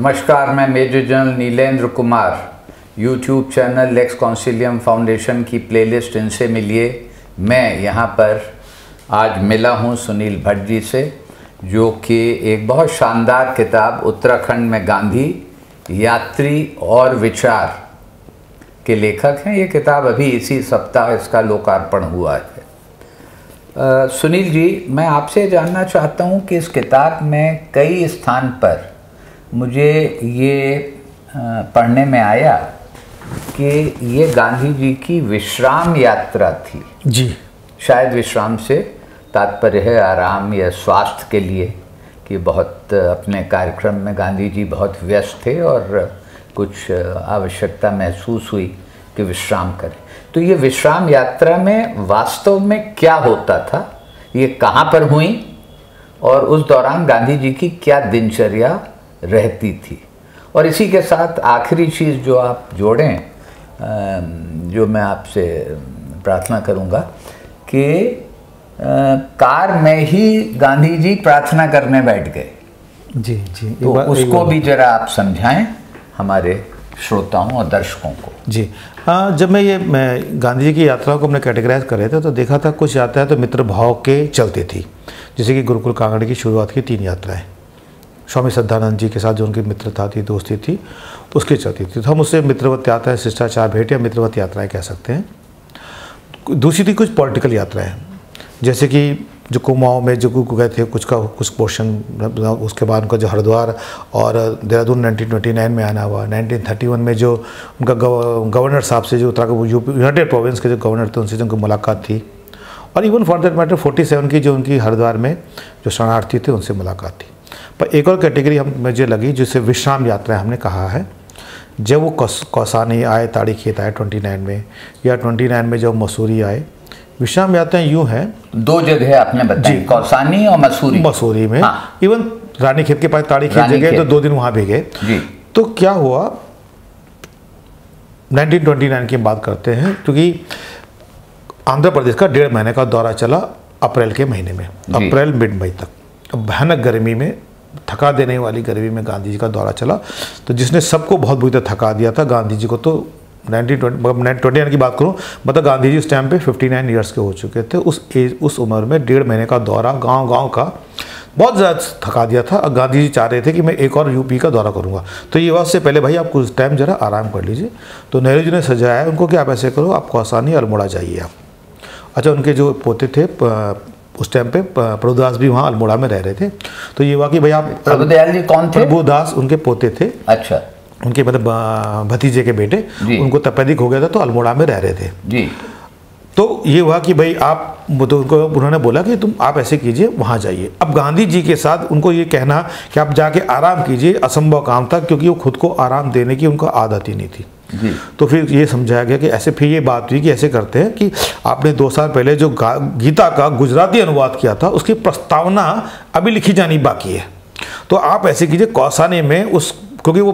नमस्कार, मैं major general Nilendra Kumar. YouTube channel Lex Consilium Foundation की प्लेलिस्ट इनसे मिलिए। मैं यहाँ पर आज मिला हूँ सुनील भट्ट जी से, जो कि एक बहुत शानदार किताब उत्तराखंड में गांधी, यात्री और विचार के लेखक हैं। ये किताब अभी इसी सप्ताह इसका लोकार्पण हुआ है। सुनील जी, मैं आपसे जानना चाहता हूँ कि इस किताब में कई स्थान पर मुझे ये पढ़ने में आया कि ये गांधी जी की विश्राम यात्रा थी। जी, शायद विश्राम से तात्पर्य है आराम या स्वास्थ्य के लिए, कि बहुत अपने कार्यक्रम में गांधी जी बहुत व्यस्त थे और कुछ आवश्यकता महसूस हुई कि विश्राम करें। तो ये विश्राम यात्रा में वास्तव में क्या होता था, ये कहाँ पर हुई और उस दौरान गांधी जी की क्या दिनचर्या रहती थी, और इसी के साथ आखिरी चीज़ जो आप जोड़ें, जो मैं आपसे प्रार्थना करूँगा कि कार में ही गांधी जी प्रार्थना करने बैठ गए। जी जी, तो उसको भी जरा आप समझाएं हमारे श्रोताओं और दर्शकों को। जी, जब मैं गांधी जी की यात्राओं को हमने कैटेगराइज कर रहे थे तो देखा था कुछ यात्राएं तो मित्र भाव के चलती थी, जैसे कि गुरुकुल कांगड़ की शुरुआत की 3 यात्राएं स्वामी श्रद्धानंद जी के साथ जो उनकी मित्रता थी, दोस्ती थी, उसकी चलती थी। तो हम उससे मित्रवत यात्राएं, शिष्टाचार भेंट या मित्रवत यात्राएं कह सकते हैं। दूसरी थी कुछ पॉलिटिकल यात्राएं, जैसे कि जो कुमाऊं में जो गए थे कुछ पोर्शन, उसके बाद उनका जो हरिद्वार और देहरादून 1929 में आना हुआ। 1931 में जो उनका गवर्नर साहब से, जो उत्तराखंड यूनाइटेड प्रोविंस के जो गवर्नर थे, उनसे जो उनकी मुलाकात थी। और इवन फॉर दैट मैटर 47 की जो उनकी हरिद्वार में जो शरणार्थी थे, उनसे मुलाकात थी। पर एक और कैटेगरी मुझे लगी जिसे विश्राम यात्रा हमने कहा है, जब वो कौसानी आए, ताड़ी खेत आए 29 में, या 29 में जब मसूरी आए। विश्राम यात्राएं यूँ हैं, 2 जगह आपने बताई, कौसानी और मसूरी में। हाँ। इवन रानी खेत के पास ताड़ी खेत जगह तो 2 दिन वहाँ भी गए। तो क्या हुआ, 1929 की बात करते हैं, क्योंकि आंध्र प्रदेश का 1.5 महीने का दौरा चला अप्रैल के महीने में, अप्रैल मिड मई तक। भयानक गर्मी में, थका देने वाली गर्मी में गांधी जी का दौरा चला, तो जिसने सबको बहुत बुरी तरह थका दिया था। गांधी जी को तो 1929 की बात करूं, मतलब गांधी जी उस टाइम पे 59 ईयर्स के हो चुके थे। उस उम्र में 1.5 महीने का दौरा गांव का बहुत ज़्यादा थका दिया था। और गांधी जी चाह रहे थे कि मैं एक और यूपी का दौरा करूंगा। तो ये बात से पहले भाई आप कुछ टाइम जरा आराम कर लीजिए। तो नेहरू जी ने सजाया उनको कि आप ऐसे करो, आप कौसानी अल्मोड़ा जाइए आप। अच्छा, उनके जो पोते थे उस टाइम पे प्रभुदास भी वहाँ अल्मोड़ा में रह रहे थे। तो ये हुआ कि भाई आप, प्रभुदयाल जी कौन थे? प्रभुदास उनके पोते थे। अच्छा, उनके मतलब भतीजे के बेटे, उनको तपेदिक हो गया था तो अल्मोड़ा में रह रहे थे जी। तो ये हुआ कि भाई आप, तो उनको उन्होंने बोला कि आप ऐसे कीजिए, वहाँ जाइए। अब गांधी जी के साथ उनको ये कहना कि आप जाके आराम कीजिए असंभव काम था, क्योंकि वो खुद को आराम देने की उनको आदत ही नहीं थी जी। तो फिर ये समझाया गया कि ऐसे, फिर ये बात हुई कि ऐसे करते हैं कि आपने 2 साल पहले जो गीता का गुजराती अनुवाद किया था, उसकी प्रस्तावना अभी लिखी जानी बाकी है। तो आप ऐसे कीजिए, कौसानी में क्योंकि वो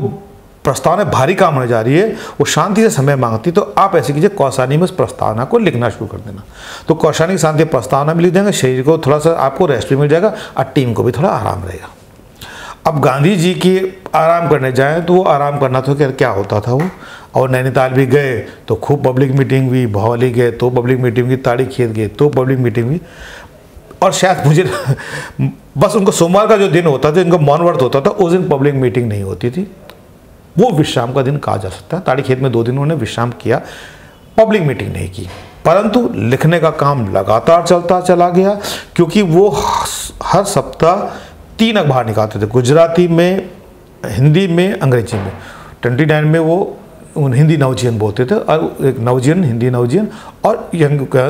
प्रस्तावना भारी काम होने जा रही है, वो शांति से समय मांगती, तो आप ऐसे कीजिए कौसानी में उस प्रस्तावना को लिखना शुरू कर देना। तो कौसानी की शांति प्रस्तावना में लिख देंगे, शरीर को थोड़ा सा आपको रेस्ट भी मिल जाएगा और टीम को भी थोड़ा आराम रहेगा। अब गांधी जी की आराम करने जाएं तो वो आराम करना तो क्या होता था वो, और नैनीताल भी गए तो खूब पब्लिक मीटिंग हुई, भवाली गए तो पब्लिक मीटिंग हुई, ताड़ी खेत गए तो पब्लिक मीटिंग हुई। और शायद मुझे बस उनको सोमवार का जो दिन होता था, इनको मौन व्रत होता था, उस दिन पब्लिक मीटिंग नहीं होती थी। वो विश्राम का दिन कहा जा सकता है। ताड़ी खेत में 2 दिन उन्होंने विश्राम किया, पब्लिक मीटिंग नहीं की। परंतु लिखने का काम लगातार चलता चला गया, क्योंकि वो हर सप्ताह 3 अखबार निकालते थे, गुजराती में, हिंदी में, अंग्रेजी में। 29 में वो हिंदी नवजीवन बोलते थे, और एक नवजीवन, हिंदी नवजीवन, और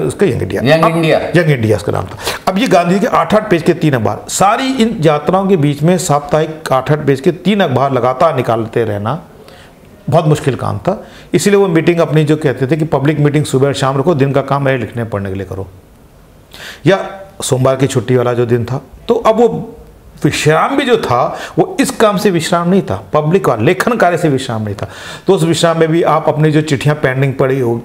उसका यंग इंडिया उसका नाम था। अब ये गांधी के 8-8 पेज के 3 अखबार, सारी इन यात्राओं के बीच में साप्ताहिक 8-8 पेज के 3 अखबार लगातार निकालते रहना बहुत मुश्किल काम था। इसीलिए वो मीटिंग अपनी जो कहते थे कि पब्लिक मीटिंग सुबह और शाम रखो, दिन का काम मेरे लिखने पढ़ने के लिए करो, या सोमवार की छुट्टी वाला जो दिन था। तो अब वो विश्राम भी जो था वो इस काम से विश्राम नहीं था, पब्लिक और लेखन कार्य से विश्राम नहीं था। तो उस विश्राम में भी आप अपनी जो चिट्ठियां पेंडिंग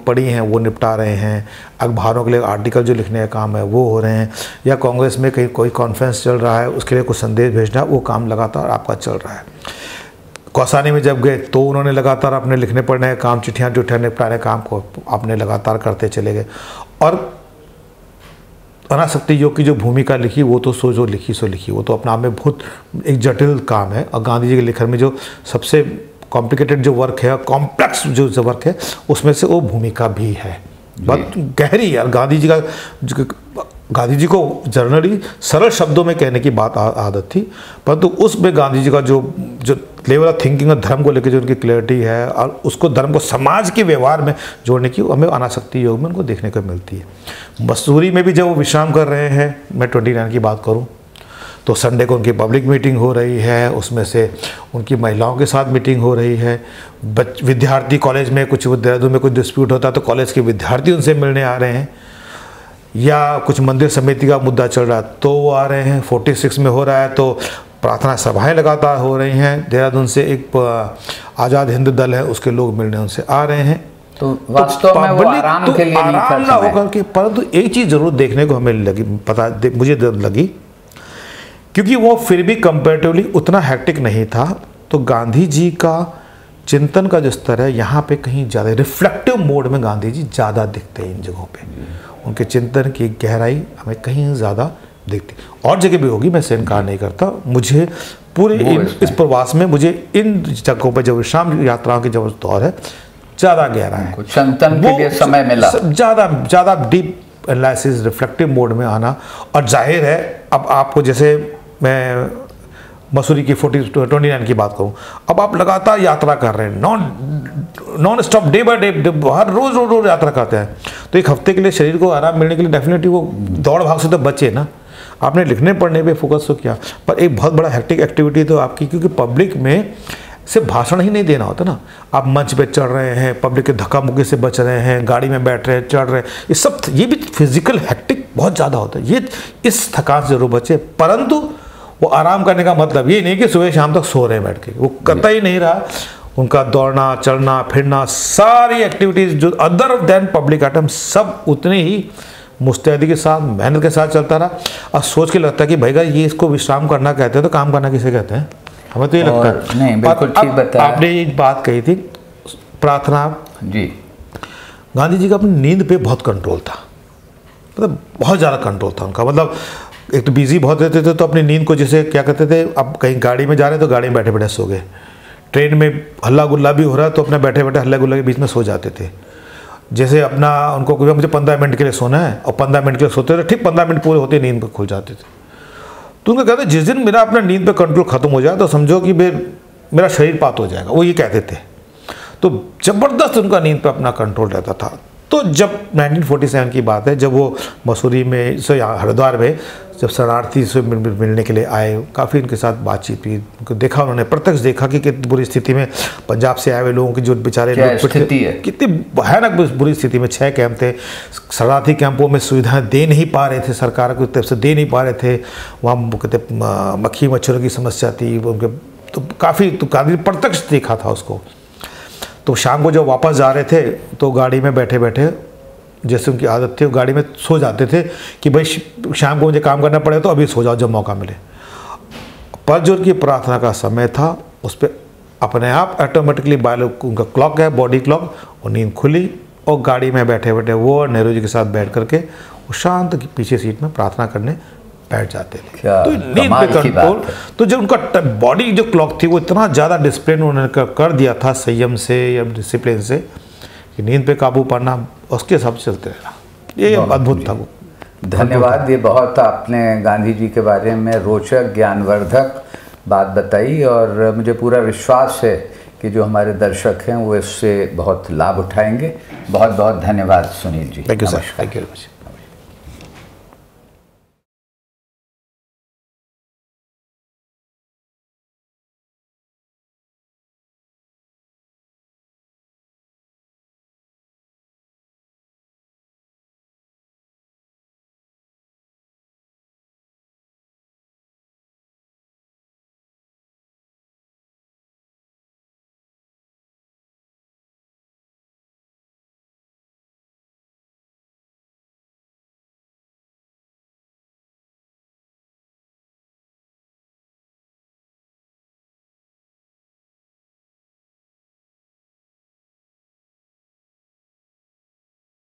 पड़ी हैं वो निपटा रहे हैं, अखबारों के लिए आर्टिकल जो लिखने का काम है वो हो रहे हैं, या कांग्रेस में कहीं कोई कॉन्फ्रेंस चल रहा है उसके लिए कुछ संदेश भेजना, वो काम लगातार आपका चल रहा है। कौसानी में जब गए तो उन्होंने लगातार अपने लिखने पढ़ने काम, चिट्ठियाँ निपटाने काम को अपने लगातार करते चले गए। और अनासक्ति योग की जो भूमिका लिखी वो तो जो लिखी सो लिखी, वो तो अपने आप में बहुत एक जटिल काम है। और गांधी जी के लेखन में जो सबसे कॉम्प्लिकेटेड जो वर्क है, कॉम्प्लेक्स जो वर्क है, उसमें से वो भूमिका भी है, बहुत गहरी है। गांधी जी को जनरली सरल शब्दों में कहने की बात आदत थी, परंतु उसमें गांधी जी का जो लेवल ऑफ थिंकिंग और धर्म को लेकर जो उनकी क्लैरिटी है और उसको धर्म को समाज के व्यवहार में जोड़ने की हमें अनासक्ति योग में उनको देखने को मिलती है। मसूरी में भी जब वो विश्राम कर रहे हैं, मैं 29 की बात करूं, तो संडे को उनकी पब्लिक मीटिंग हो रही है, उसमें से उनकी महिलाओं के साथ मीटिंग हो रही है। विद्यार्थी कॉलेज में कुछ देहरादून में कुछ डिस्प्यूट होता है तो कॉलेज के विद्यार्थी उनसे मिलने आ रहे हैं, या कुछ मंदिर समिति का मुद्दा चल रहा है तो वो आ रहे हैं। 46 में हो रहा है तो प्रार्थना सभाएं लगातार हो रही हैं। देहरादून से एक आज़ाद हिंद दल है, उसके लोग मिलने उनसे आ रहे हैं। तो वास्तव में वो आराम के लिए आराम ना होकर के, परंतु एक चीज़ जरूर देखने को हमें लगी, मुझे लगी, क्योंकि वो फिर भी कंपैरेटिवली उतना हैक्टिक नहीं था। तो गांधी जी का चिंतन का जो स्तर है यहाँ पे कहीं ज़्यादा रिफ्लेक्टिव मोड में गांधी जी ज़्यादा दिखते हैं इन जगहों पे। उनके चिंतन की गहराई हमें कहीं ज़्यादा दिखती, और जगह भी होगी, मैं से इनकार नहीं करता। मुझे पूरे इस प्रवास में मुझे इन जगहों पर जब विश्राम यात्राओं की जब दौर है ज़्यादा गहरा है, चिंतन के लिए समय मिला, ज़्यादा डीप एनालिसिस, रिफ्लेक्टिव मोड में आना। और जाहिर है अब आपको, जैसे मैं मसूरी की 29 की बात करूं, अब आप लगातार यात्रा कर रहे हैं, non stop, day by day, हर रोज यात्रा करते हैं, तो एक हफ्ते के लिए शरीर को आराम मिलने के लिए डेफिनेटली वो दौड़ भाग से तो बचे ना। आपने लिखने पढ़ने पे फोकस तो किया, पर एक बहुत बड़ा हेक्टिक एक्टिविटी तो आपकी, क्योंकि पब्लिक में सिर्फ भाषण ही नहीं देना होता ना, आप मंच पे चढ़ रहे हैं, पब्लिक के धक्का मुक्की से बच रहे हैं, गाड़ी में बैठ रहे हैं, चढ़ रहे हैं, ये सब, ये भी फिजिकल हेक्टिक बहुत ज़्यादा होता है। ये इस थकान से जरूर बचे, परंतु वो आराम करने का मतलब ये नहीं कि सुबह शाम तक सो रहे हैं बैठ के, वो करता ही नहीं रहा। उनका दौड़ना, चलना, फिरना, सारी एक्टिविटीज़ जो अदर देन पब्लिक आइटम, सब उतने ही मुस्तैदी के साथ, मेहनत के साथ चलता रहा। और सोच के लगता है कि भाई ये इसको विश्राम करना कहते हैं तो काम करना किसे कहते हैं, हमें तो ये लगता है। नहीं, बिल्कुल ठीक बताया आपने ये बात कही थी प्रार्थना जी। गांधी जी का अपनी नींद पे बहुत कंट्रोल था, मतलब बहुत ज़्यादा कंट्रोल था उनका। मतलब एक तो बिजी बहुत रहते थे तो अपनी नींद को, जैसे क्या कहते थे, अब कहीं गाड़ी में जा रहे हैं तो गाड़ी में बैठे बैठे सो गए, ट्रेन में हल्ला गुल्ला भी हो रहा है तो अपने बैठे बैठे हल्ला गुल्ला के बीच में सो जाते थे। जैसे अपना उनको कोई मुझे 15 मिनट के लिए सोना है और 15 मिनट के लिए सोते थे, ठीक 15 मिनट पूरे होते नींद पर खुल जाते थे। तो उनको कहते जिस दिन मेरा अपना नींद पे कंट्रोल खत्म हो जाए तो समझो कि मेरा शरीर पात हो जाएगा, वो ये कहते थे। तो ज़बरदस्त उनका नींद पे अपना कंट्रोल रहता था। तो जब 1947 की बात है, जब वो मसूरी में से हरिद्वार में जब शरणार्थी से मिलने के लिए आए, काफ़ी उनके साथ बातचीत हुई, उनको देखा, उन्होंने प्रत्यक्ष देखा कि कितनी बुरी स्थिति में पंजाब से आए हुए लोगों की जो बेचारे कितनी भयानक बुरी स्थिति में 6 कैंप थे, शरणार्थी कैंपों में सुविधाएं दे नहीं पा रहे थे, सरकार की तरफ से दे नहीं पा रहे थे, वहाँ कहते मक्खी मच्छरों की समस्या थी उनके, तो काफ़ी प्रत्यक्ष देखा था उसको। तो शाम को जब वापस जा रहे थे तो गाड़ी में बैठे बैठे, जैसे उनकी आदत थी, वो गाड़ी में सो जाते थे कि भाई शाम को मुझे काम करना पड़े तो अभी सो जाओ जब मौका मिले। पर जो उनकी प्रार्थना का समय था उस पर अपने आप ऑटोमेटिकली उनका क्लॉक है, बॉडी क्लॉक, और नींद खुली और गाड़ी में बैठे बैठे वो और नेहरू जी के साथ बैठ करके वो शांत पीछे सीट में प्रार्थना करने बैठ जाते थे। तो नींद पे कंट्रोल, तो जब उनका बॉडी जो क्लॉक थी वो इतना ज़्यादा डिसिप्लिन उन्होंने कर दिया था, संयम से या डिसिप्लिन से, कि नींद पे काबू पाना उसके हिसाब से चलते रहना, ये अद्भुत था वो। धन्यवाद। ये बहुत आपने गांधी जी के बारे में रोचक, ज्ञानवर्धक बात बताई और मुझे पूरा विश्वास है कि जो हमारे दर्शक हैं वो इससे बहुत लाभ उठाएंगे। बहुत बहुत धन्यवाद Sunil ji. Thank you sir. Thank you very much.